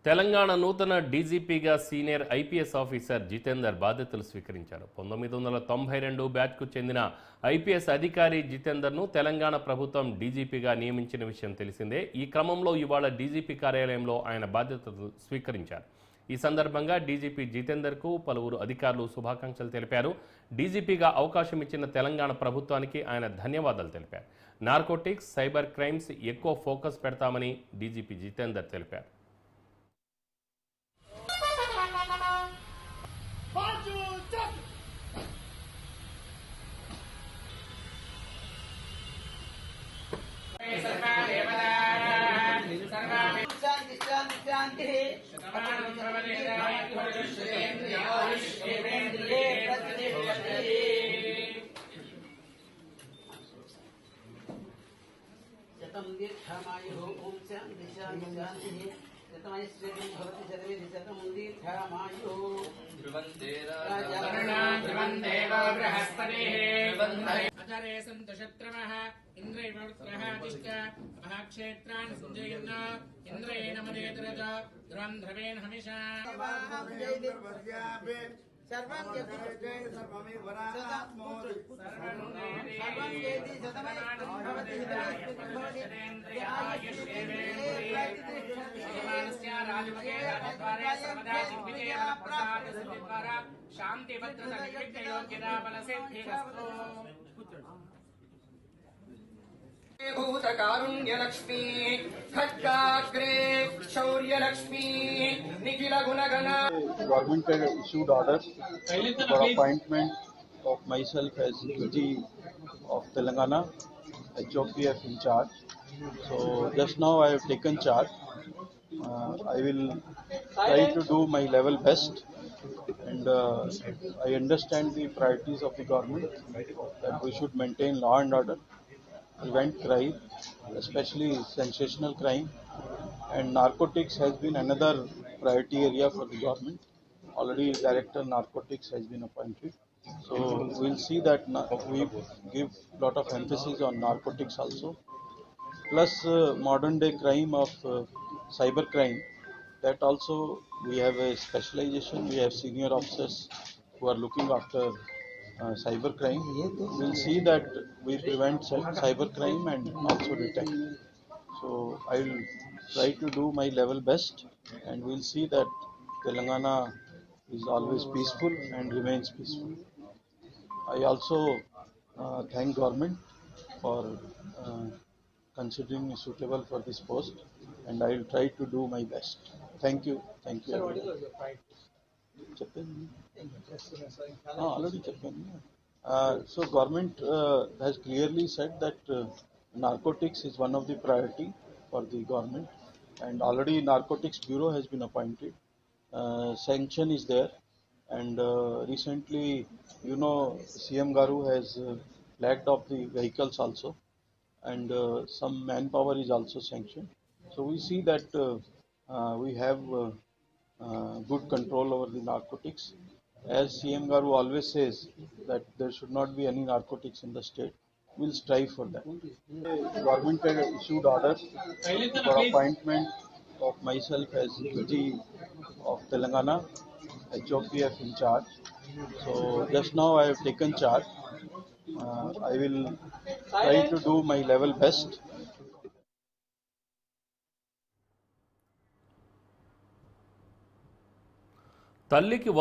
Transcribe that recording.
తెలంగాణ నూతన డీజీపీగా senior IPS officer Jitender బాధ్యతలు స్వీకరించారు. 1992 బ్యాచ్కు చెందిన ఐపీఎస్ అధికారి జితేందర్ను తెలంగాణ ప్రభుత్వం డీజీపీగా నియమించిన విషయం తెలిసిందే. ఈ క్రమంలో ఇవాళ డీజీపీ కార్యాలయంలో ఆయన బాధ్యతలు స్వీకరించారు. ఈ సందర్భంగా డీజీపీ జితేందర్కు పలువురు అధికారులు శుభాకాంక్షలు తెలిపారు. డీజీపీగా అవకాశం ఇచ్చిన తెలంగాణ ప్రభుత్వానికి ఆయన ధన్యవాదాలు తెలిపారు. నార్కోటిక్స్, సైబర్ క్రైమ్స్ ఎక్కువ ఫోకస్ పెడతామని డీజీపీ జితేందర్ తెలిపారు. आचार्य संतोषत्रमः इंद्रैवत्रः तिष्ठ महाक्षेत्रान् संजयन् इंद्रेण मदेतरज ध्रुवं ध्रुवेण हमिषा सर्वं जगति सर्वमे वरात्मोति सर्वं जयति सतमं भवति भगवानस्य राजभगे राजद्वारे सर्वदा दिग्विजय प्रसाद सर्वद्वारा शांति भद्रता निर्विघ्न योग्यता बलसिद्धिरस्तु भूतकारुण्यलक्ष्मी खड्गाग्रे शौर्यलक्ष्मी Nikhil गुणगण. Government had issued orders for appointment of myself as DG of Telangana, HOPF in charge. So just now I have taken charge. I will try to do my level best, and I understand the priorities of the government that we should maintain law and order, prevent crime, especially sensational crime, and narcotics has been another priority area for the government. Already Director Narcotics has been appointed. So we'll see that we give lot of emphasis on narcotics also. Plus modern day crime of cyber crime, that also we have a specialization. We have senior officers who are looking after cyber crime. We'll see that we prevent cyber crime and also detect. So I will try to do my level best, and we'll see that Telangana is always peaceful and remains peaceful. I also thank government for considering me suitable for this post, and I will try to do my best. Thank you. Thank you. Already so government has clearly said that narcotics is one of the priority for the government, and already Narcotics Bureau has been appointed. Sanction is there, and recently, CM Garu has flagged off the vehicles also, and some manpower is also sanctioned. So we see that we have good control over the narcotics. As CM Garu always says that there should not be any narcotics in the state. We'll strive for that. Government had issued orders for appointment of myself as DG of Telangana, HOPF in charge. So just now I have taken charge. I will try to do my level best. తల్లికి